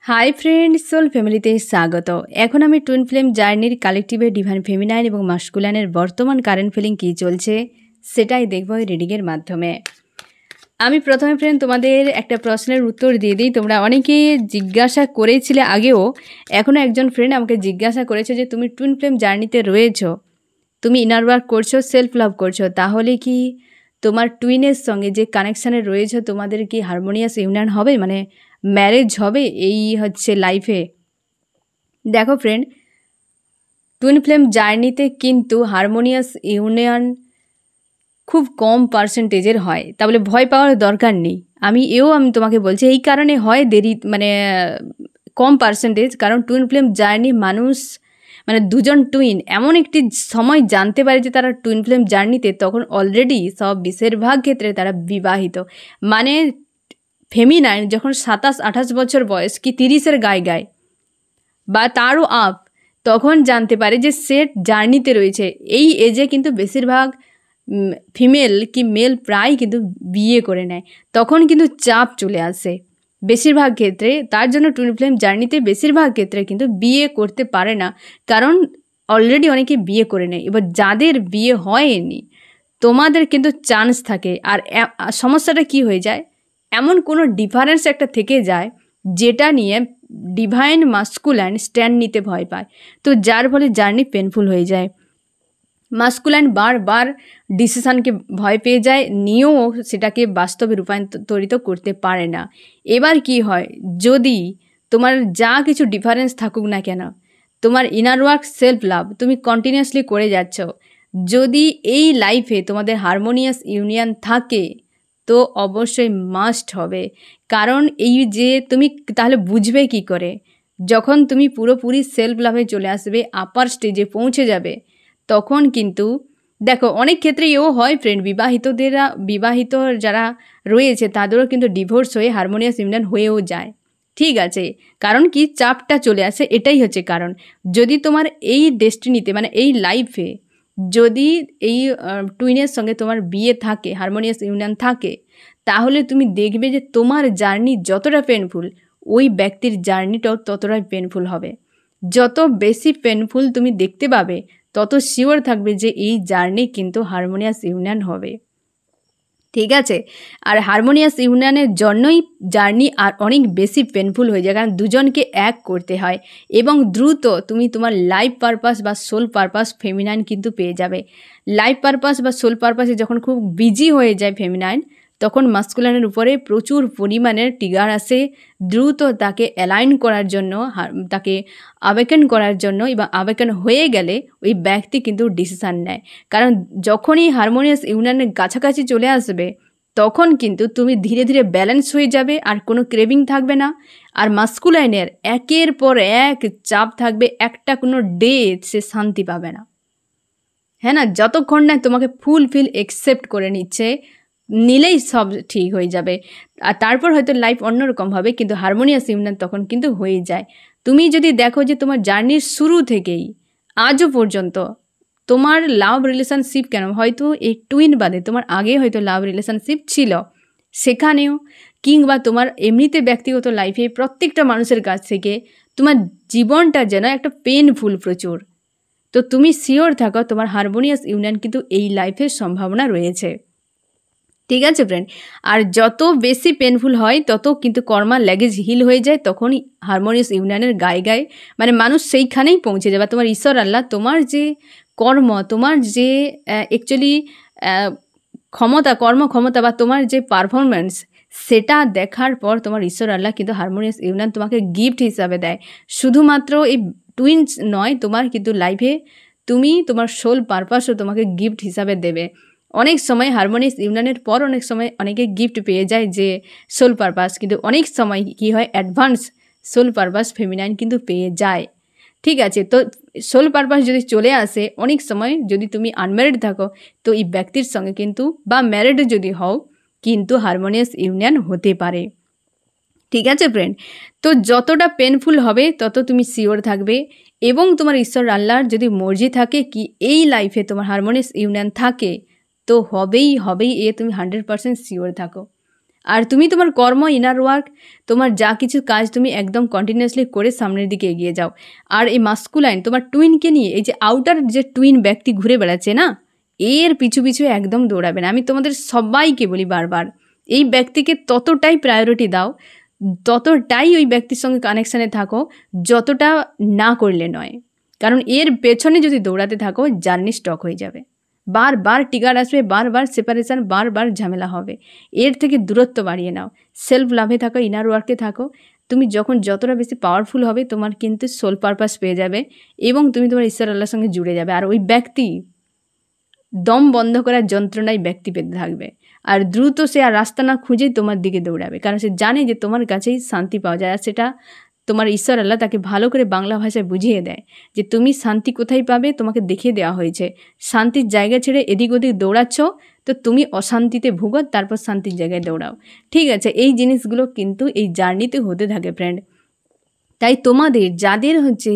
Hi friend, soul ফ্যামিলিতে স্বাগত। এখন আমি টুইন ফ্লেম জার্নির কালেকটিভে ডিভাইন ফেমিনাইন এবং মাস্কুলাইনের বর্তমান কারেন্ট ফিলিং কী চলছে সেটাই দেখব এই রিডিংয়ের মাধ্যমে। আমি প্রথমে ফ্রেন্ড তোমাদের একটা প্রশ্নের উত্তর দিয়ে দিই। তোমরা অনেকেই জিজ্ঞাসা করেছিলে আগেও, এখনও একজন ফ্রেন্ড আমাকে জিজ্ঞাসা করেছে যে তুমি টুইন ফ্লেম জার্নিতে রয়েছো, তুমি ইনার ওয়ার্ক করছো, সেলফ লাভ করছো, তাহলে কি তোমার টুইনের সঙ্গে যে কানেকশানে রয়েছে তোমাদের কি হারমোনিয়াস ইউনিয়ন হবে, মানে ম্যারেজ হবে এই হচ্ছে লাইফে? দেখো ফ্রেন্ড, টুইন ফ্লেম জার্নিতে কিন্তু হারমোনিয়াস ইউনিয়ন খুব কম পার্সেন্টেজের হয়, তা বলে ভয় পাওয়ার দরকার নেই। আমি তোমাকে বলছি এই কারণে হয় দেরি, মানে কম পার্সেন্টেজ, কারণ টুইন ফ্লেম জার্নি মানুষ মানে দুজন টুইন এমন একটি সময় জানতে পারে যে তারা টুইন ফ্লেম জার্নিতে, তখন অলরেডি সব বেশিরভাগ ক্ষেত্রে তারা বিবাহিত। মানে ফেমিনাইন যখন 27-28 বছর বয়স কি 30-এর গায়ে বা তারও আপ, তখন জানতে পারে যে সে জার্নিতে রয়েছে। এই এজে কিন্তু বেশিরভাগ ফিমেল কি মেল প্রায় কিন্তু বিয়ে করে নেয়, তখন কিন্তু চাপ চলে আসে বেশিরভাগ ক্ষেত্রে। তার জন্য টুইন ফ্লেম জার্নিতে বেশিরভাগ ক্ষেত্রে কিন্তু বিয়ে করতে পারে না, কারণ অলরেডি অনেকে বিয়ে করে নেয়। এবার যাদের বিয়ে হয়নি তোমাদের কিন্তু চান্স থাকে। আর সমস্যাটা কি হয়ে যায়, এমন কোনো ডিফারেন্স একটা থেকে যায় যেটা নিয়ে ডিভাইন মাস্কুলাইন স্ট্যান্ড নিতে ভয় পায়, তো যার ফলে জার্নি পেনফুল হয়ে যায়। মাস্কুলাইন বারবার ডিসিশানকে ভয় পেয়ে যায়, নিয়েও সেটাকে বাস্তবে রূপান্তরিত করতে পারে না। এবার কি হয়, যদি তোমার যা কিছু ডিফারেন্স থাকুক না কেন, তোমার ইনার ওয়ার্ক সেলফ লাভ তুমি কন্টিনিউয়াসলি করে যাচ্ছ, যদি এই লাইফে তোমাদের হারমোনিয়াস ইউনিয়ন থাকে তো অবশ্যই মাস্ট হবে। কারণ এই যে তুমি তাহলে বুঝবে কি করে, যখন তুমি পুরোপুরি সেলফ লাভে চলে আসবে, আপার স্টেজে পৌঁছে যাবে, তখন কিন্তু দেখো অনেক ক্ষেত্রে এও হয় ফ্রেন্ড, বিবাহিত যারা রয়েছে তাদেরও কিন্তু ডিভোর্স হয়ে হারমোনিয়াস ইউনিয়ন হয়েও যায়। ঠিক আছে, কারণ কি চাপটা চলে আসে, এটাই হচ্ছে কারণ। যদি তোমার এই ডেস্টিনিতে মানে এই লাইফে যদি এই টুইনের সঙ্গে তোমার বিয়ে থাকে, হারমোনিয়াস ইউনিয়ন থাকে, তাহলে তুমি দেখবে যে তোমার জার্নি যতটা পেনফুল ওই ব্যক্তির জার্নিটাও ততটাই পেনফুল হবে। যত বেশি পেনফুল তুমি দেখতে পাবে তত শিওর থাকবে যে এই জার্নি কিন্তু হারমোনিয়াস ইউনিয়ন হবে। ঠিক আছে, আর হারমোনিয়াস ইউনিয়নের জন্যই জার্নি আর অনেক বেশি পেনফুল হয়ে যায়, কারণ দুজনকে এক করতে হয় এবং দ্রুত তুমি তোমার লাইফ পারপাস বা সোল পারপাস ফেমিনাইন কিন্তু পেয়ে যাবে। লাইফ পারপাস বা সোল পারপাসে যখন খুব বিজি হয়ে যায় ফেমিনাইন, তখন মাস্কুলাইনের উপরে প্রচুর পরিমাণের ট্রিগার আসে দ্রুত তাকে অ্যালাইন করার জন্য, তাকে আবেকন করার জন্য, এবং আবেকন হয়ে গেলে ওই ব্যক্তি কিন্তু ডিসিশান নেয়। কারণ যখনই হারমোনিয়াস ইউনিয়নের কাছাকাছি চলে আসবে তখন কিন্তু তুমি ধীরে ধীরে ব্যালেন্স হয়ে যাবে, আর কোনো ক্রেভিং থাকবে না। আর মাস্কুলাইনের একের পর এক চাপ থাকবে, একটা কোনো ডে সে শান্তি পাবে না, হ্যাঁ না, যতক্ষণ না তোমাকে ফুলফিল অ্যাকসেপ্ট করে নিলেই সব ঠিক হয়ে যাবে। আর তারপর হয়তো লাইফ অন্যরকম হবে, কিন্তু হারমোনিয়াস ইউনিয়ন তখন কিন্তু হয়ে যায়। তুমি যদি দেখো যে তোমার জার্নির শুরু থেকেই আজও পর্যন্ত তোমার লাভ রিলেশনশিপ, কেন হয়তো এই টুইন বাদে তোমার আগে হয়তো লাভ রিলেশনশিপ ছিল, সেখানেও কিংবা তোমার এমনিতে ব্যক্তিগত লাইফে প্রত্যেকটা মানুষের কাছ থেকে তোমার জীবনটা যেন একটা পেনফুল প্রচুর, তো তুমি শিওর থাকো তোমার হারমোনিয়াস ইউনিয়ন কিন্তু এই লাইফের সম্ভাবনা রয়েছে। ঠিক আছে ফ্রেন্ড, আর যত বেশি পেনফুল হয় তত কিন্তু কর্মা ল্যাগেজ হিল হয়ে যায়, তখনই হারমোনিয়াস ইউনিয়নের গায়ে মানে মানুষ সেইখানেই পৌঁছে যাবে। তোমার ঈশ্বর আল্লাহ তোমার যে কর্ম, তোমার যে অ্যাকচুয়ালি কর্মক্ষমতা বা তোমার যে পারফরমেন্স, সেটা দেখার পর তোমার ঈশ্বর আল্লাহ কিন্তু হারমোনিয়াস ইউনিয়ন তোমাকে গিফট হিসাবে দেয়। শুধুমাত্র এই টুইনস নয়, তোমার কিন্তু লাইফে তোমার সোল পারপাসও তোমাকে গিফট হিসাবে দেবে। অনেক সময় হারমোনিয়াস ইউনিয়নের পর অনেক সময় অনেকে গিফট পেয়ে যায় যে সোল পারপাস, কিন্তু অনেক সময় কি হয়, অ্যাডভান্স সোল পারপাস ফেমিনাইন কিন্তু পেয়ে যায়। ঠিক আছে, তো সোল পারপাস যদি চলে আসে, অনেক সময় যদি তুমি আনম্যারিড থাকো তো এই ব্যক্তির সঙ্গে কিন্তু, বা ম্যারিড যদি হও, কিন্তু হারমোনিয়াস ইউনিয়ন হতে পারে। ঠিক আছে ফ্রেন্ড, তো যতটা পেনফুল হবে তত তুমি শিওর থাকবে, এবং তোমার ঈশ্বর আল্লাহর যদি মর্জি থাকে কি এই লাইফে তোমার হারমোনিয়াস ইউনিয়ন থাকে, তো হবেই, এ তুমি 100% শিওর থাকো। আর তুমি তোমার কর্ম, ইনার ওয়ার্ক, তোমার যা কিছু কাজ তুমি একদম কন্টিনিউয়াসলি করে সামনের দিকে এগিয়ে যাও। আর এই মাস্কুলাইন তোমার টুইনকে নিয়ে, এই যে আউটার যে টুইন ব্যক্তি ঘুরে বেড়াচ্ছে না, এর পিছু পিছু একদম দৌড়াবে না। আমি তোমাদের সবাইকে বলি বারবার, এই ব্যক্তিকে ততটাই প্রায়োরিটি দাও, ততটাই ওই ব্যক্তির সঙ্গে কানেকশানে থাকো, যতটা না করলে নয়। কারণ এর পেছনে যদি দৌড়াতে থাকো, জার্নি স্টক হয়ে যাবে, বারবার টিগার আসবে, বারবার সেপারেশান, বারবার ঝামেলা হবে। এর থেকে দূরত্ব বাড়িয়ে নাও, সেলফ লাভে থাকো, ইনার ওয়ার্কে থাকো। তুমি যখন যতটা বেশি পাওয়ারফুল হবে, তোমার কিন্তু সোল পারপাস পেয়ে যাবে এবং তুমি তোমার ঈশ্বর আল্লাহর সঙ্গে জুড়ে যাবে। আর ওই ব্যক্তি দম বন্ধ করার যন্ত্রণায় ব্যক্তি পেতে থাকবে, আর দ্রুত সে আর রাস্তা না খুঁজেই তোমার দিকে দৌড়াবে, কারণ সে জানে যে তোমার কাছেই শান্তি পাওয়া যায়। আর সেটা তোমার ঈশ্বর আল্লাহ তাকে ভালো করে বাংলা ভাষায় বুঝিয়ে দেয় যে তুমি শান্তি কোথায় পাবে, তোমাকে দেখিয়ে দেওয়া হয়েছে। শান্তির জায়গা ছেড়ে এদিক ওদিক দৌড়াচ্ছ, তো তুমি অশান্তিতে ভুগো, তারপর শান্তির জায়গায় দৌড়াও। ঠিক আছে, এই জিনিসগুলো কিন্তু এই জার্নিতে হতে থাকে ফ্রেন্ড। তাই তোমাদের যাদের হচ্ছে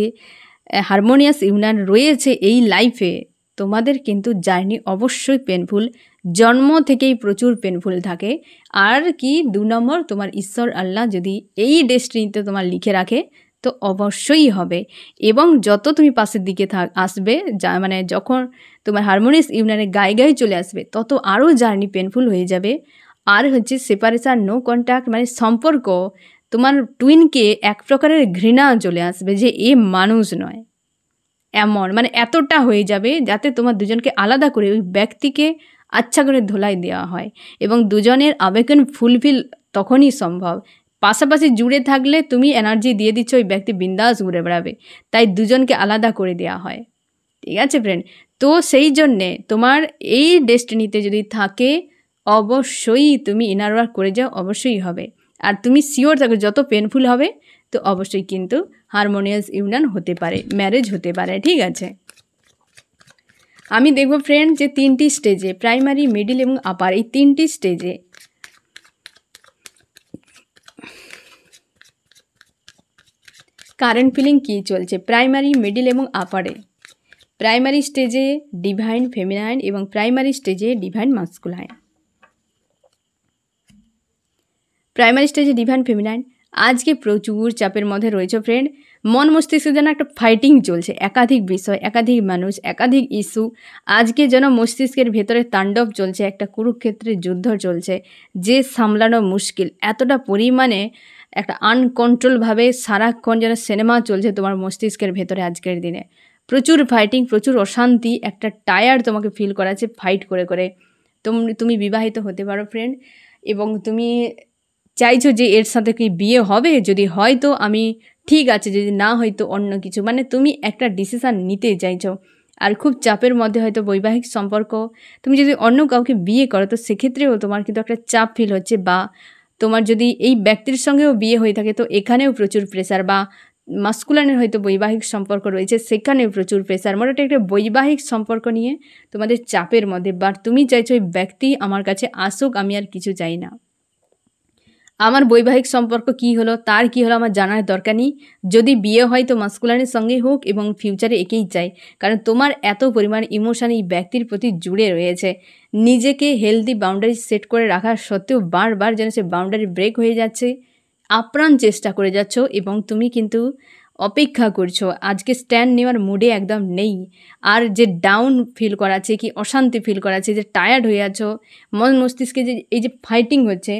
হারমোনিয়াস ইউনিয়ন রয়েছে এই লাইফে, তোমাদের কিন্তু জার্নি অবশ্যই পেনফুল, জন্ম থেকেই প্রচুর পেনফুল থাকে। আর কি 2 নম্বর, তোমার ঈশ্বর আল্লাহ যদি এই ডেস্টিনিতে তোমার লিখে রাখে তো অবশ্যই হবে। এবং যত তুমি পাশের দিকে আসবে, মানে যখন তোমার হারমোনিয়াস ইউনিয়নের গায়ে গায়ে চলে আসবে, তত আরও জার্নি পেনফুল হয়ে যাবে। আর হচ্ছে সেপারেশন, নো কন্ট্যাক্ট, মানে সম্পর্ক, তোমার টুইনকে এক প্রকারের ঘৃণা চলে আসবে যে এ মানুষ নয়, এমন মানে এতটা হয়ে যাবে যাতে তোমার দুজনকে আলাদা করে ওই ব্যক্তিকে আচ্ছা করে ধোলাই দেওয়া হয়। এবং দুজনের আবেগন ফুলফিল তখনই সম্ভব। পাশাপাশি জুড়ে থাকলে তুমি এনার্জি দিয়ে দিচ্ছ, ওই ব্যক্তি বিন্দাস ঘুরে বেড়াবে, তাই দুজনকে আলাদা করে দেওয়া হয়। ঠিক আছে ফ্রেন্ড, তো সেই জন্যে তোমার এই ডেস্টিনিতে যদি থাকে, অবশ্যই তুমি ইনার ওয়ার্ক করে যাও, অবশ্যই হবে। আর তুমি শিওর থাকো যত পেনফুল হবে, তো অবশ্যই কিন্তু হারমোনিয়াস ইউনিয়ন হতে পারে, ম্যারেজ হতে পারে। ঠিক আছে, আমি দেখব ফ্রেন্ড যে 3টি স্টেজে, প্রাইমারি, মিডিল এবং আপার, এই 3টি স্টেজে কারেন্ট ফিলিং কী চলছে প্রাইমারি, মিডিল এবং আপারে। প্রাইমারি স্টেজে ডিভাইন ফেমিনাইন এবং প্রাইমারি স্টেজে ডিভাইন মাস্কুলাইন। প্রাইমারি স্টেজে ডিভাইন ফেমিনাইন আজকে প্রচুর চাপের মধ্যে রয়েছে ফ্রেন্ড। মন মস্তিষ্কে যেন একটা ফাইটিং চলছে, একাধিক বিষয়, একাধিক মানুষ, একাধিক ইস্যু। আজকে যেন মস্তিষ্কের ভেতরে তাণ্ডব চলছে, একটা কুরুক্ষেত্রের যুদ্ধ চলছে, যে সামলানো মুশকিল। এতটা পরিমাণে একটা আনকন্ট্রোলভাবে সারাক্ষণ যেন সিনেমা চলছে তোমার মস্তিষ্কের ভেতরে আজকের দিনে। প্রচুর ফাইটিং, প্রচুর অশান্তি, একটা টায়ার্ড তোমাকে ফিল করাচ্ছে ফাইট করে করে। তুমি বিবাহিত হতে পারো ফ্রেন্ড, এবং তুমি চাইছো যে এর সাথে কি বিয়ে হবে, যদি হয় তো আমি ঠিক আছে, যদি না হয় তো অন্য কিছু, মানে তুমি একটা ডিসিশান নিতে চাইছো। আর খুব চাপের মধ্যে হয়তো বৈবাহিক সম্পর্ক, তুমি যদি অন্য কাউকে বিয়ে করো তো সেক্ষেত্রেও তোমার কিন্তু একটা চাপ ফিল হচ্ছে, বা তোমার যদি এই ব্যক্তির সঙ্গেও বিয়ে হয়ে থাকে তো এখানেও প্রচুর প্রেশার, বা মাস্কুলানের হয়তো বৈবাহিক সম্পর্ক রয়েছে সেখানেও প্রচুর প্রেশার। মোটামুটি একটা বৈবাহিক সম্পর্ক নিয়ে তোমাদের চাপের মধ্যে, বাট তুমি চাইছো ওই ব্যক্তি আমার কাছে আসুক, আমি আর কিছু চাই না, আমার বৈবাহিক সম্পর্ক কি হলো তার কি হলো আমার জানার দরকার নেই, যদি বিয়ে হয় তো মাস্কুলানের সঙ্গেই হোক এবং ফিউচারে একেই চাই। কারণ তোমার এত পরিমাণ ইমোশন এই ব্যক্তির প্রতি জুড়ে রয়েছে, নিজেকে হেলদি বাউন্ডারি সেট করে রাখার সত্ত্বেও বারবার যেন সে বাউন্ডারি ব্রেক হয়ে যাচ্ছে, আপ্রাণ চেষ্টা করে যাচ্ছ এবং তুমি কিন্তু অপেক্ষা করছো, আজকে স্ট্যান্ড নেওয়ার মুডে একদম নেই। আর যে ডাউন ফিল করাচ্ছে, কি অশান্তি ফিল করাচ্ছে, যে টায়ার্ড হয়ে আছো, মন মস্তিষ্কে যে এই যে ফাইটিং হচ্ছে,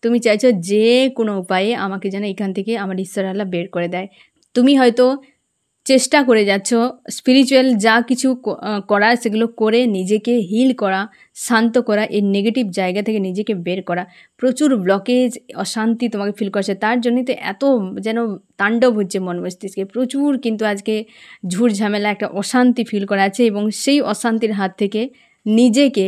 তুমি চাইছো যে কোনো উপায়ে আমাকে যেন এখান থেকে আমার ঈশ্বর আল্লাহ বের করে দেয়। তুমি হয়তো চেষ্টা করে যাচ্ছ স্পিরিচুয়াল যা কিছু করা সেগুলো করে নিজেকে হিল করা, শান্ত করা, এই নেগেটিভ জায়গা থেকে নিজেকে বের করা। প্রচুর ব্লকেজ, অশান্তি তোমাকে ফিল করছে, তার জন্যই তো এত যেন তাণ্ডব হচ্ছে মন মস্তিষ্কে। প্রচুর কিন্তু আজকে ঝুট ঝামেলা, একটা অশান্তি ফিল করা আছে এবং সেই অশান্তির হাত থেকে নিজেকে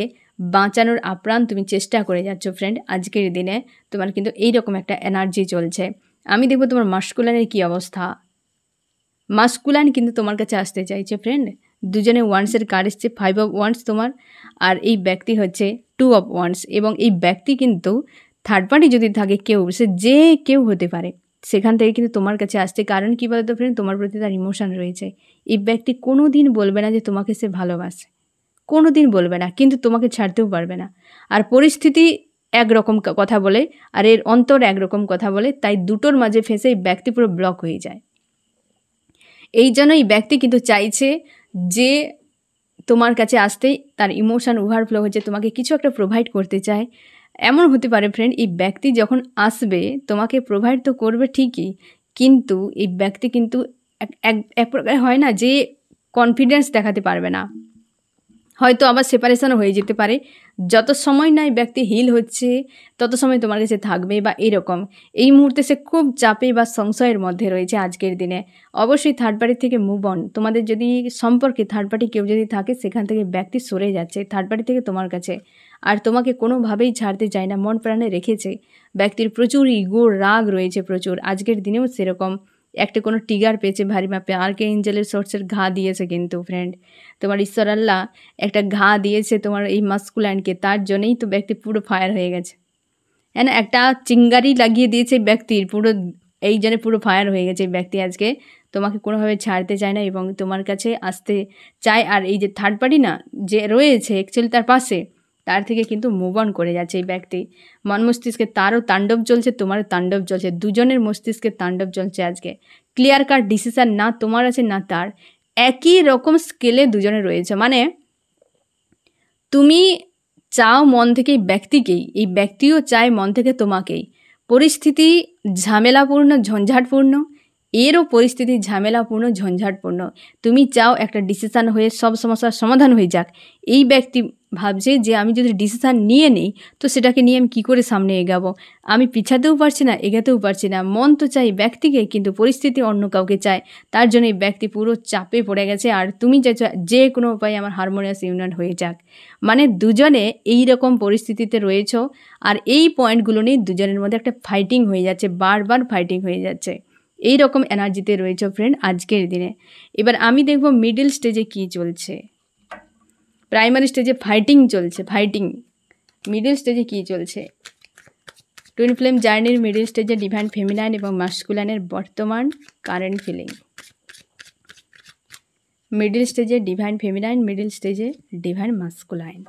বাঁচানোর আপ্রাণ তুমি চেষ্টা করে যাচ্ছ ফ্রেন্ড। আজকের দিনে তোমার কিন্তু এইরকম একটা এনার্জি চলছে। আমি দেখবো তোমার মাস্কুলানের কী অবস্থা। মাস্কুলান কিন্তু তোমার কাছে আসতে চাইছে ফ্রেন্ড, দুজনে ওয়ান্সের কার্ড এসছে, 5 অফ ওয়ান্স তোমার, আর এই ব্যক্তি হচ্ছে 2 অফ ওয়ান্স। এবং এই ব্যক্তি কিন্তু থার্ড পার্টি যদি থাকে, কেউ সে যে কেউ হতে পারে, সেখান থেকে কিন্তু তোমার কাছে আসছে। কারণ কী বলতো ফ্রেন্ড, তোমার প্রতি তার ইমোশন রয়েছে। এই ব্যক্তি কোনো দিন বলবে না যে তোমাকে সে ভালোবাসে, কোনো দিন বলবে না, কিন্তু তোমাকে ছাড়তেও পারবে না। আর পরিস্থিতি একরকম কথা বলে আর এর অন্তর একরকম কথা বলে, তাই দুটোর মাঝে ফেঁসে এই ব্যক্তি পুরো ব্লক হয়ে যায়। এই জন্য এই ব্যক্তি কিন্তু চাইছে যে তোমার কাছে আসতেই তার ইমোশন ওভারফ্লো হচ্ছে, তোমাকে কিছু একটা প্রোভাইড করতে চায়। এমন হতে পারে ফ্রেন্ড, এই ব্যক্তি যখন আসবে তোমাকে প্রোভাইড তো করবে ঠিকই, কিন্তু এই ব্যক্তি কিন্তু এক প্রকার হয় না যে কনফিডেন্স দেখাতে পারবে না, হয়তো আবার সেপারেশনও হয়ে যেতে পারে। যত সময় না এই ব্যক্তি হিল হচ্ছে তত সময় তোমার কাছে থাকবে বা এরকম। এই মুহূর্তে সে খুব চাপে বা সংশয়ের মধ্যে রয়েছে আজকের দিনে। অবশ্যই থার্ড পার্টি থেকে মুভ অন। তোমাদের যদি সম্পর্কে থার্ড পার্টি কেউ যদি থাকে, সেখান থেকে ব্যক্তি সরে যাচ্ছে থার্ড পার্টি থেকে তোমার কাছে, আর তোমাকে কোনোভাবেই ছাড়তে চায় না, মন প্রাণে রেখেছে। ব্যক্তির প্রচুর ইগো, রাগ রয়েছে প্রচুর, আজকের দিনেও সেরকম। একটা কোনো টিগার পেয়েছে ভারী মাপে, আর্কে এঞ্জেলের সোর্সের ঘা দিয়েছে কিন্তু ফ্রেন্ড, তোমার ঈশ্বর আল্লাহ একটা ঘা দিয়েছে তোমার এই মাস্কুলাইনকে, তার জন্যই তো ব্যক্তি পুরো ফায়ার হয়ে গেছে। হ্যাঁ না, একটা চিঙ্গারি লাগিয়ে দিয়েছে ব্যক্তির পুরো, এই জন্য পুরো ফায়ার হয়ে গেছে ব্যক্তি। আজকে তোমাকে কোনোভাবে ছাড়তে চায় না এবং তোমার কাছে আসতে চায়। আর এই যে থার্ড পার্টি না যে রয়েছে অ্যাকচুয়ালি তার পাশে, তার থেকে কিন্তু মুভ অন করে যাচ্ছে এই ব্যক্তি। মন মস্তিষ্কে তারও তাণ্ডব চলছে, তোমারও তাণ্ডব চলছে, দুজনের মস্তিষ্কে তাণ্ডব চলছে আজকে। ক্লিয়ার কাট ডিসিশান না তোমার আছে না তার, একই রকম স্কেলে দুজনে রয়েছে। মানে তুমি চাও মন থেকে এই ব্যক্তিকেই, এই ব্যক্তিও চায় মন থেকে তোমাকেই। পরিস্থিতি ঝামেলাপূর্ণ, ঝঞ্ঝাটপূর্ণ, এরও পরিস্থিতি ঝামেলাপূর্ণ, ঝঞ্ঝাটপূর্ণ। তুমি চাও একটা ডিসিশান হয়ে সব সমস্যার সমাধান হয়ে যাক। এই ব্যক্তি ভাবছে যে আমি যদি ডিসিশান নিয়ে নিই তো সেটাকে নিয়ে আমি কী করে সামনে এগাবো, আমি পিছাতেও পারছি না, এগাতেও পারছি না। মন তো চাই ব্যক্তিকে, কিন্তু পরিস্থিতি অন্য কাউকে চায়। তার জন্য এই ব্যক্তি পুরো চাপে পড়ে গেছে। আর তুমি চাইছো যে কোনো উপায়ে আমার হারমোনিয়াস ইউনিয়ন হয়ে যাক। মানে দুজনে এই রকম পরিস্থিতিতে রয়েছ, আর এই পয়েন্টগুলো নিয়ে দুজনের মধ্যে একটা ফাইটিং হয়ে যাচ্ছে, বারবার ফাইটিং হয়ে যাচ্ছে। এই রকম এনার্জিতে রয়েছে ফ্রেন্ড আজকের দিনে। এবার আমি দেখব মিডল স্টেজে কি চলছে। প্রাইমারি স্টেজে ফাইটিং চলছে, ফাইটিং। মিডল স্টেজে কি চলছে? টুইন ফ্লেম জার্নির মিডল স্টেজে ডিভাইন ফেমিনাইন এবং মাস্কুলাইনের বর্তমান কারেন্ট ফিলিং। মিডল স্টেজে ডিভাইন ফেমিনাইন, মিডল স্টেজে ডিভাইন মাস্কুলাইন।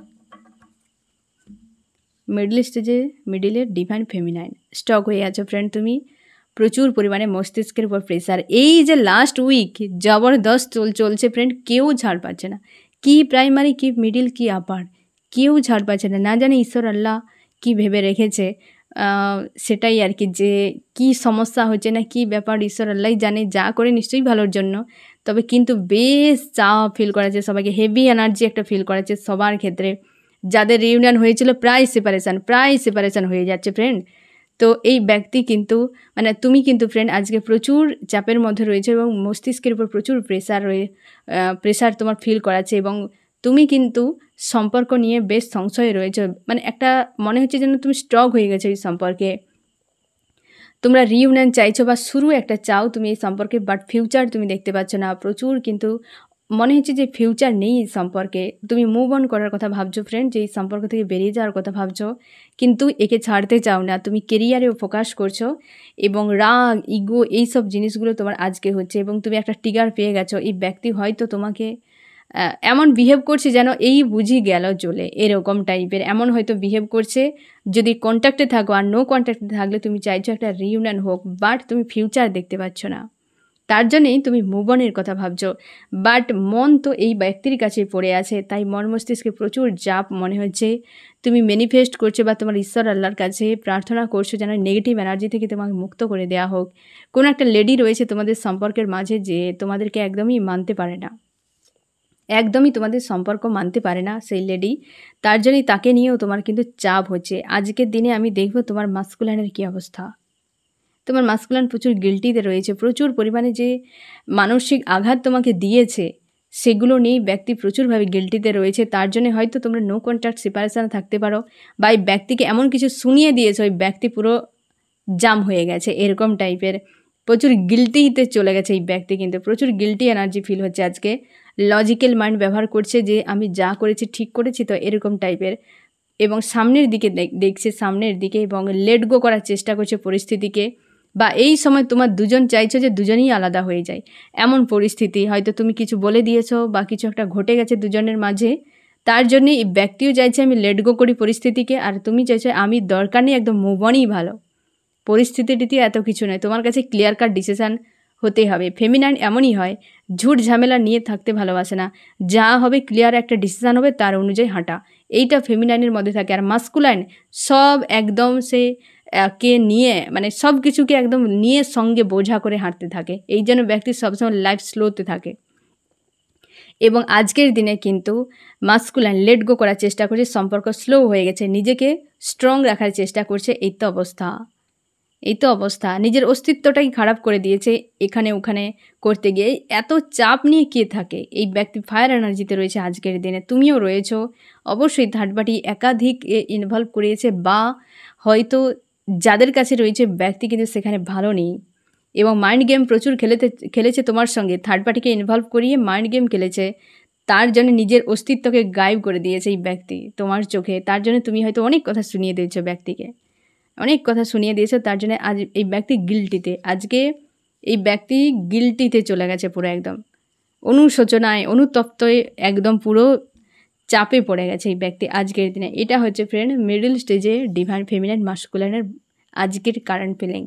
মিডল স্টেজে মিডিলের ডিভাইন ফেমিনাইন স্টক হয়ে আছো ফ্রেন্ড তুমি। প্রচুর পরিমাণে মস্তিষ্কের উপর প্রেসার। এই যে লাস্ট উইক জবরদস্ত চলছে ফ্রেন্ড, কেউ ছাড় পাচ্ছে না। কি প্রাইমারি, কি মিডিল, কি আপার, কেউ ছাড় পাচ্ছে না। না জানি ঈশ্বর আল্লাহ কি ভেবে রেখেছে, সেটাই আর কি, যে কি সমস্যা হচ্ছে না কি ব্যাপার ঈশ্বর আল্লাহ জানে। যা করে নিশ্চয়ই ভালোর জন্য, তবে কিন্তু বেশ চাপ ফিল করাচ্ছে সবাইকে, হেভি এনার্জি একটা ফিল করাচ্ছে সবার ক্ষেত্রে। যাদের রিউনিয়ন হয়েছিল প্রায় সেপারেশন হয়ে যাচ্ছে ফ্রেন্ড। তো এই ব্যক্তি কিন্তু মানে তুমি কিন্তু ফ্রেন্ড আজকে প্রচুর চাপের মধ্যে রয়েছে এবং মস্তিষ্কের উপর প্রচুর প্রেসার তোমার ফিল করাচ্ছে এবং তুমি কিন্তু সম্পর্ক নিয়ে বেশ সংশয়ে রয়েছে। মানে একটা মনে হচ্ছে যেন তুমি স্ট্রক হয়ে গেছো এই সম্পর্কে। তোমরা রিউনিয়ন চাইছো বা শুরু একটা চাও তুমি এই সম্পর্কে, বাট ফিউচার তুমি দেখতে পাচ্ছ না। প্রচুর কিন্তু মনে হচ্ছে যে ফিউচার নেই এই সম্পর্কে। তুমি মুভ অন করার কথা ভাবছো ফ্রেন্ড, যে এই সম্পর্ক থেকে বেরিয়ে যাওয়ার কথা ভাবছো, কিন্তু একে ছাড়তে চাও না। তুমি কেরিয়ারেও ফোকাস করছো এবং রাগ, ইগো, এই সব জিনিসগুলো তোমার আজকে হচ্ছে এবং তুমি একটা ট্রিগার পেয়ে গেছো। এই ব্যক্তি হয়তো তোমাকে এমন বিহেভ করছে যেন এই বুঝি গেল চলে, এরকম টাইপের এমন হয়তো বিহেভ করছে। যদি কন্ট্যাক্টে থাকো আর নো কন্ট্যাক্টে থাকলে তুমি চাইছো একটা রিউনিয়ন হোক, বাট তুমি ফিউচার দেখতে পাচ্ছ না। তার জন্যেই তুমি মুভ অনের কথা ভাবছো, বাট মন তো এই ব্যক্তির কাছে পড়ে আছে। তাই মন মস্তিষ্কে প্রচুর চাপ মনে হচ্ছে। তুমি ম্যানিফেস্ট করছো বা তোমার ঈশ্বর আল্লাহর কাছে প্রার্থনা করছো যেন নেগেটিভ এনার্জি থেকে তোমাকে মুক্ত করে দেওয়া হোক। কোনো একটা লেডি রয়েছে তোমাদের সম্পর্কের মাঝে যে তোমাদেরকে একদমই মানতে পারে না, একদমই তোমাদের সম্পর্ক মানতে পারে না সেই লেডি। তার জন্যই তাকে নিয়েও তোমার কিন্তু চাপ হচ্ছে। আজকের দিনে আমি দেখব তোমার মাস্কুলাইনের কী অবস্থা। তোমার মাস্কুলাইন প্রচুর গিল্টিতে রয়েছে, প্রচুর পরিমাণে যে মানসিক আঘাত তোমাকে দিয়েছে সেগুলো নিয়েই ব্যক্তি প্রচুরভাবে গিল্টিতে রয়েছে। তার জন্য হয়তো তোমরা নো কন্ট্যাক্ট সেপারেশানে থাকতে পারো, বা এই ব্যক্তিকে এমন কিছু শুনিয়ে দিয়েছে ওই ব্যক্তি পুরো জাম হয়ে গেছে, এরকম টাইপের প্রচুর গিল্টিতে চলে গেছে এই ব্যক্তি। কিন্তু প্রচুর গিল্টি এনার্জি ফিল হচ্ছে আজকে। লজিক্যাল মাইন্ড ব্যবহার করছে যে আমি যা করেছি ঠিক করেছি তো, এরকম টাইপের, এবং সামনের দিকে দেখছে, সামনের দিকে, এবং লেট গো করার চেষ্টা করছে পরিস্থিতিকে। বা এই সময় তোমার দুজন চাইছো যে দুজনেই আলাদা হয়ে যায়, এমন পরিস্থিতি। হয়তো তুমি কিছু বলে দিয়েছো বা কিছু একটা ঘটে গেছে দুজনের মাঝে, তার জন্য এই ব্যক্তিও চাইছে আমি লেট গো করি পরিস্থিতিকে, আর তুমি চাইছো আমি দরকার নেই, একদম মুভ অনই ভালো। পরিস্থিতিটিতে এত কিছু নয়, তোমার কাছে ক্লিয়ার কাট ডিসিশান হতে হবে। ফেমিনাইন এমনই হয়, ঝুট ঝামেলা নিয়ে থাকতে ভালোবাসে না, যা হবে ক্লিয়ার একটা ডিসিশান হবে, তার অনুযায়ী হাঁটা, এইটা ফেমিনাইনের মধ্যে থাকে। আর মাস্কুলাইন সব একদম সে কে নিয়ে মানে সব কিছুকে একদম নিয়ে সঙ্গে বোঝা করে হাঁটতে থাকে, এই জন্য ব্যক্তি সবসময় লাইফ স্লোতে থাকে। এবং আজকের দিনে কিন্তু মাস্কুলাইন লেট গো করার চেষ্টা করছে, সম্পর্ক স্লো হয়ে গেছে, নিজেকে স্ট্রং রাখার চেষ্টা করছে। এই তো অবস্থা নিজের অস্তিত্বটাই খারাপ করে দিয়েছে এখানে ওখানে করতে গিয়ে। এত চাপ নিয়ে কে থাকে? এই ব্যক্তি ফায়ার এনার্জিতে রয়েছে আজকের দিনে, তুমিও রয়েছো। অবশ্যই থার্ড পার্টি একাধিক ইনভলভ করিয়েছে, বা হয়তো যাদের কাছে রয়েছে ব্যক্তি কিন্তু সেখানে ভালো নেই, এবং মাইন্ড গেম প্রচুর খেলেছে তোমার সঙ্গে, থার্ড পার্টিকে ইনভলভ করিয়ে মাইন্ড গেম খেলেছে, তার জন্য নিজের অস্তিত্বকে গায়েব করে দিয়েছে এই ব্যক্তি তোমার চোখে। তার জন্য তুমি হয়তো অনেক কথা শুনিয়ে দিয়েছো ব্যক্তিকে, অনেক কথা শুনিয়ে দিয়েছো, তার জন্য আজ এই ব্যক্তি গিল্টিতে, আজকে এই ব্যক্তি গিল্টিতে চলে গেছে পুরো, একদম অনুশোচনায় অনুতপ্ত, একদম পুরো চাপে পড়ে গেছে এই ব্যক্তি আজকের দিনে। এটা হচ্ছে ফ্রেন্ড মিডল স্টেজে ডিভাইন ফেমিনাইন মাস্কুলাইনের আজকের কারেন্ট ফিলিং।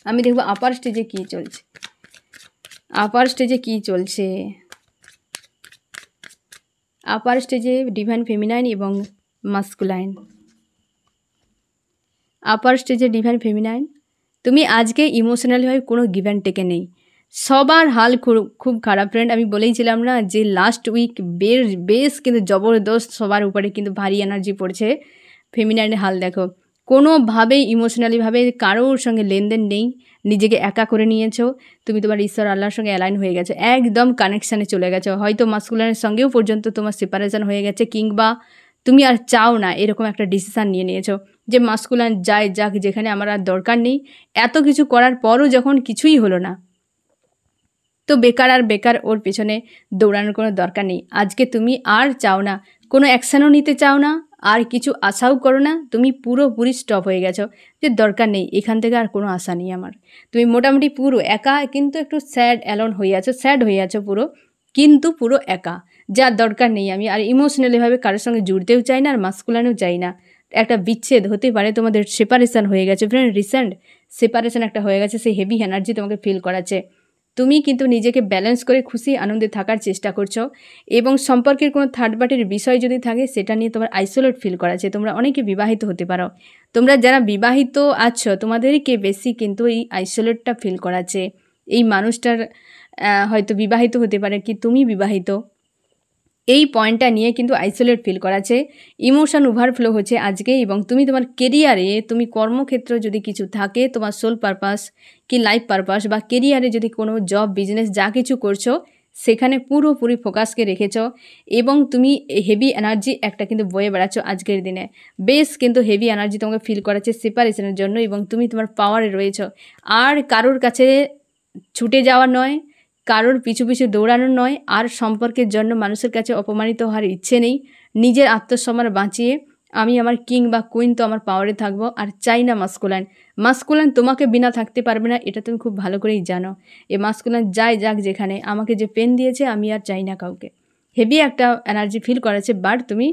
আমি দেখব আপার স্টেজে কী চলছে, আপার স্টেজে ডিভাইন ফেমিনাইন এবং মাস্কুলাইন। আপার স্টেজে ডিভাইন ফেমিনাইন, তুমি আজকে ইমোশনালিভাবে কোনো গিভ অ্যান্ড টেকে নেই, সবার হাল খুব খারাপ ফ্রেন্ড। আমি বলেইছিলাম না যে লাস্ট উইক বেশ কিন্তু জবরদস্ত সবার উপরে কিন্তু ভারী এনার্জি পড়ছে। ফেমিনাইনের হাল দেখো, কোনোভাবেই ইমোশনালিভাবে কারোর সঙ্গে লেনদেন নেই, নিজেকে একা করে নিয়েছো, তুমি তোমার ঈশ্বর আল্লাহর সঙ্গে অ্যালাইন হয়ে গেছো, একদম কানেকশানে চলে গেছো। হয়তো মাস্কুলাইনের সঙ্গেও পর্যন্ত তোমার সেপারেশন হয়ে গেছে, কিংবা তুমি আর চাও না, এরকম একটা ডিসিশান নিয়ে নিয়েছো যে মাস্কুলাইন যায় যাক, যেখানে আমার আর দরকার নেই। এত কিছু করার পরও যখন কিছুই হলো না, তো বেকার ওর পেছনে দৌড়ানোর কোনো দরকার নেই। আজকে তুমি আর চাও না, কোনো অ্যাকশানও নিতে চাও না, আর কিছু আশাও করো না, তুমি পুরোপুরি স্টপ হয়ে গেছো, যে দরকার নেই, এখান থেকে আর কোনো আশা নেই আমার। তুমি মোটামুটি পুরো একা, কিন্তু একটু স্যাড হয়ে আছো পুরো, কিন্তু পুরো একা, যার দরকার নেই। আমি আর ইমোশনালিভাবে কারোর সঙ্গে জুড়তেও চাই না, আর মাস্কুলানেও চাই না। একটা বিচ্ছেদ হতে পারে, তোমাদের সেপারেশন হয়ে গেছে ফ্রেন্ড, রিসেন্ট সেপারেশন একটা হয়ে গেছে, সেই হেভি এনার্জি তোমাকে ফিল করাচ্ছে। তুমি কিন্তু নিজেকে ব্যালেন্স করে খুশি আনন্দে থাকার চেষ্টা করছো, এবং সম্পর্কের কোনো থার্ড পার্টির বিষয় যদি থাকে সেটা নিয়ে তোমার আইসোলেট ফিল করাচ্ছে। তোমরা অনেকে বিবাহিত হতে পারো, তোমরা যারা বিবাহিত আছো তোমাদেরকে বেশি কিন্তু এই আইসোলেটটা ফিল করাচ্ছে। এই মানুষটার হয়তো বিবাহিত হতে পারে, কি তুমি বিবাহিত, এই পয়েন্টটা নিয়ে কিন্তু আইসোলেট ফিল করাচ্ছে, ইমোশন ওভারফ্লো হচ্ছে আজকে। এবং তুমি তোমার কেরিয়ারে, তুমি কর্মক্ষেত্র যদি কিছু থাকে, তোমার সোল পারপাস কি লাইফ পারপাস, বা কেরিয়ারে যদি কোনো জব বিজনেস যা কিছু করছো, সেখানে পুরোপুরি ফোকাসকে রেখেছ, এবং তুমি হেভি এনার্জি একটা কিন্তু বয়ে বেড়াচ্ছ আজকের দিনে। বেশ কিন্তু হেভি এনার্জি তোমাকে ফিল করাচ্ছে সেপারেশনের জন্য, এবং তুমি তোমার পাওয়ারে রয়েছ। আর কারোর কাছে ছুটে যাওয়া নয়, কারোর পিছু দৌড়ানো নয়, আর সম্পর্কের জন্য মানুষের কাছে অপমানিত হওয়ার ইচ্ছে নেই। নিজের আত্মসম্মান বাঁচিয়ে আমি আমার কিং বা কুইন তো আমার পাওয়ারে থাকবো, আর চাই না মাস্কুলাইন তোমাকে বিনা থাকতে পারবে না, এটা তুমি খুব ভালো করেই জানো। এই মাস্কুলাইন যায় যাক যেখানে, আমাকে যে পেন দিয়েছে আমি আর চাই না কাউকে, হেভি একটা এনার্জি ফিল করেছে। বাট তুমি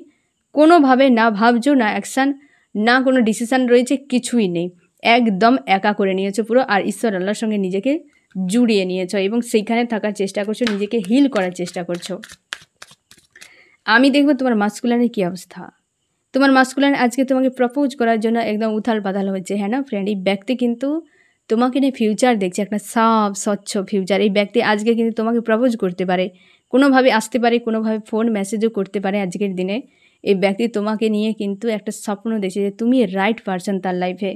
কোনোভাবে না ভাবছো, না অ্যাকশান, না কোনো ডিসিশান রয়েছে, কিছুই নেই, একদম একা করে নিয়েছো পুরো, আর ঈশ্বর আল্লাহর সঙ্গে নিজেকে জুড়িয়ে নিয়েছো, এবং সেইখানে থাকার চেষ্টা করছো, নিজেকে হিল করার চেষ্টা করছো। আমি দেখব তোমার মাস্কুলাইনের কী অবস্থা। তোমার মাস্কুলাইন আজকে তোমাকে প্রপোজ করার জন্য একদম উথাল পাতাল হচ্ছে। হ্যাঁ না ফ্রেন্ড, এই ব্যক্তি কিন্তু তোমাকে নিয়ে ফিউচার দেখছে, একটা সাফ স্বচ্ছ ফিউচার। এই ব্যক্তি আজকে কিন্তু তোমাকে প্রপোজ করতে পারে, কোনোভাবে আসতে পারে, কোনোভাবে ফোন মেসেজও করতে পারে আজকের দিনে। এই ব্যক্তি তোমাকে নিয়ে কিন্তু একটা স্বপ্ন দেখছে যে তুমি রাইট পারসন তার লাইফে,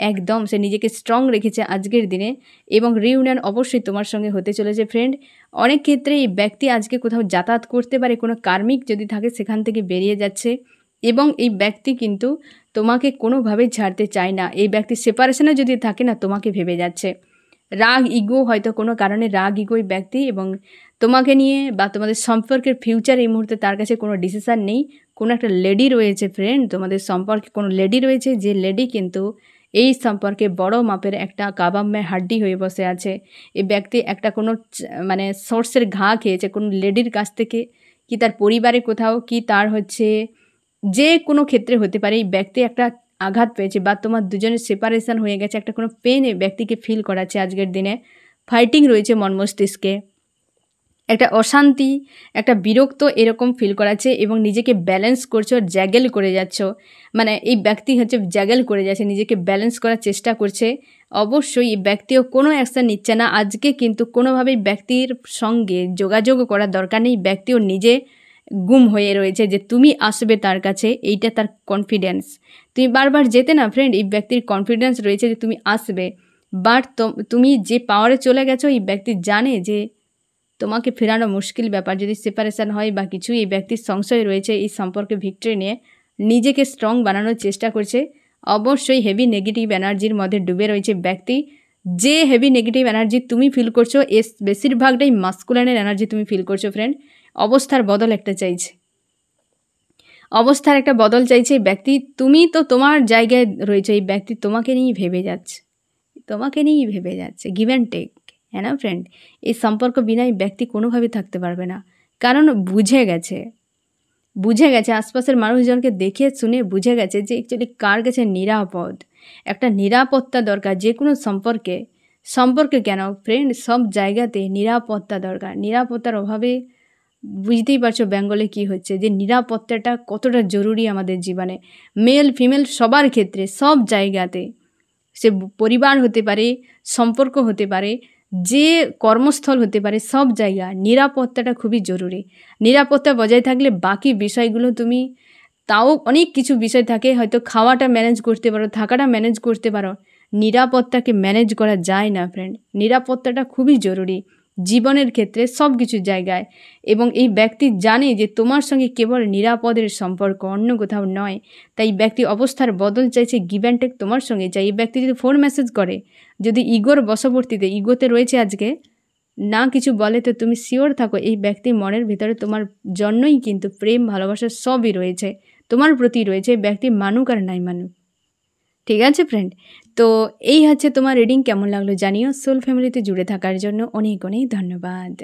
একদম সে নিজেকে স্ট্রং রেখেছে আজকের দিনে, এবং রিউনিয়ন অবশ্যই তোমার সঙ্গে হতে চলেছে ফ্রেন্ড। অনেক ক্ষেত্রে এই ব্যক্তি আজকে কোথাও যাতায়াত করতে পারে, কোনো কার্মিক যদি থাকে সেখান থেকে বেরিয়ে যাচ্ছে, এবং এই ব্যক্তি কিন্তু তোমাকে কোনোভাবেই ছাড়তে চায় না। এই ব্যক্তি সেপারেশনে যদি থাকে না, তোমাকে ভেবে যাচ্ছে, রাগ ইগো, হয়তো কোনো কারণে রাগ ইগো এই ব্যক্তি, এবং তোমাকে নিয়ে বা তোমাদের সম্পর্কের ফিউচার এই মুহূর্তে তার কাছে কোনো ডিসিশান নেই। কোনো একটা লেডি রয়েছে ফ্রেন্ড, তোমাদের সম্পর্কে কোনো লেডি রয়েছে, যে লেডি কিন্তু এই সম্পর্কে বড় মাপের একটা কাবাব মে হাড্ডি হয়ে বসে আছে। এই ব্যক্তি একটা কোনো মানে সোর্সের ঘা খেয়েছে, কোনো লেডির কাছ থেকে কি তার পরিবারে কোথাও, কি তার হচ্ছে যে কোনো ক্ষেত্রে হতে পারে, এই ব্যক্তি একটা আঘাত পেয়েছে বা তোমার দুজনের সেপারেশন হয়ে গেছে, একটা কোনো পেন এই ব্যক্তিকে ফিল করাচ্ছে আজকের দিনে। ফাইটিং রয়েছে মন মস্তিষ্কে, একটা অশান্তি, একটা বিরক্ত এরকম ফিল করাচ্ছে এবং নিজেকে ব্যালেন্স করছো, জ্যাগেল করে যাচ্ছ। মানে এই ব্যক্তি হচ্ছে জ্যাগেল করে যাচ্ছে, নিজেকে ব্যালেন্স করার চেষ্টা করছে। অবশ্যই এই ব্যক্তিও কোনো অ্যাকশান নিচ্ছে না আজকে, কিন্তু কোনোভাবেই ব্যক্তির সঙ্গে যোগাযোগ করার দরকার নেই। ব্যক্তিও নিজে গুম হয়ে রয়েছে যে তুমি আসবে তার কাছে, এইটা তার কনফিডেন্স। তুমি বারবার যেতে না ফ্রেন্ড, এই ব্যক্তির কনফিডেন্স রয়েছে যে তুমি আসবে, বাট তুমি যে পাওয়ারে চলে গেছো, এই ব্যক্তি জানে যে তোমাকে ফেরানো মুশকিল ব্যাপার। যদি সেপারেশন হয় বা কিছু, এই ব্যক্তির সংশয় রয়েছে, এই সম্পর্কে ভিক্টরি নিয়ে নিজেকে স্ট্রং বানানোর চেষ্টা করছে। অবশ্যই হেভি নেগেটিভ এনার্জির মধ্যে ডুবে রয়েছে ব্যক্তি। যে হেভি নেগেটিভ এনার্জি তুমি ফিল করছো, বেশিরভাগটাই মাস্কুলাইনের এনার্জি তুমি ফিল করছো ফ্রেন্ড। অবস্থার বদল একটা চাইছে, অবস্থার একটা বদল চাইছে এই ব্যক্তি। তুমি তো তোমার জায়গায় রয়েছে, এই ব্যক্তি তোমাকে নিয়েই ভেবে যাচ্ছে, তোমাকে নিয়েই ভেবে যাচ্ছে। গিভ অ্যান্ড টেক, হ্যাঁ না ফ্রেন্ড? এই সম্পর্ক বিনা এই ব্যক্তি কোনোভাবে থাকতে পারবে না, কারণ বুঝে গেছে আশপাশের মানুষজনকে দেখে শুনে বুঝে গেছে যে অ্যাকচুয়ালি কার কাছে নিরাপদ। একটা নিরাপত্তা দরকার যে কোনো সম্পর্কে কেন ফ্রেন্ড, সব জায়গাতে নিরাপত্তা দরকার। নিরাপত্তার অভাবে বুঝতেই পারছো বেঙ্গলে কি হচ্ছে, যে নিরাপত্তাটা কতটা জরুরি আমাদের জীবনে, মেল ফিমেল সবার ক্ষেত্রে, সব জায়গাতে। সে পরিবার হতে পারে, সম্পর্ক হতে পারে, যে কর্মস্থল হতে পারে, সব জায়গা নিরাপত্তাটা খুবই জরুরি। নিরাপত্তা বজায় থাকলে বাকি বিষয়গুলো তুমি, তাও অনেক কিছু বিষয় থাকে, হয়তো খাওয়াটা ম্যানেজ করতে পারো, থাকাটা ম্যানেজ করতে পারো, নিরাপত্তাকে ম্যানেজ করা যায় না ফ্রেন্ড। নিরাপত্তাটা খুবই জরুরি জীবনের ক্ষেত্রে, সব কিছু জায়গায়। এবং এই ব্যক্তি জানে যে তোমার সঙ্গে কেবল নিরাপদের সম্পর্ক, অন্য কোথাও নয়। তাই ব্যক্তি অবস্থার বদল চাইছে, গিভ অ্যান্ড টেক তোমার সঙ্গে চাই। এই ব্যক্তি যদি ফোন মেসেজ করে, যদি ইগোর বশবর্তীতে, ইগোতে রয়েছে আজকে, না কিছু বলে, তো তুমি শিওর থাকো এই ব্যক্তি মনের ভিতরে তোমার জন্যই কিন্তু প্রেম ভালোবাসা সবই রয়েছে, তোমার প্রতি রয়েছে। ব্যক্তি মানুক আর নাই মানুক, ঠিক আছে ফ্রেন্ড? তো এই হচ্ছে তোমার রিডিং। কেমন লাগলো জানিও। সোল ফ্যামিলিতে জুড়ে থাকার জন্য অনেক অনেক ধন্যবাদ।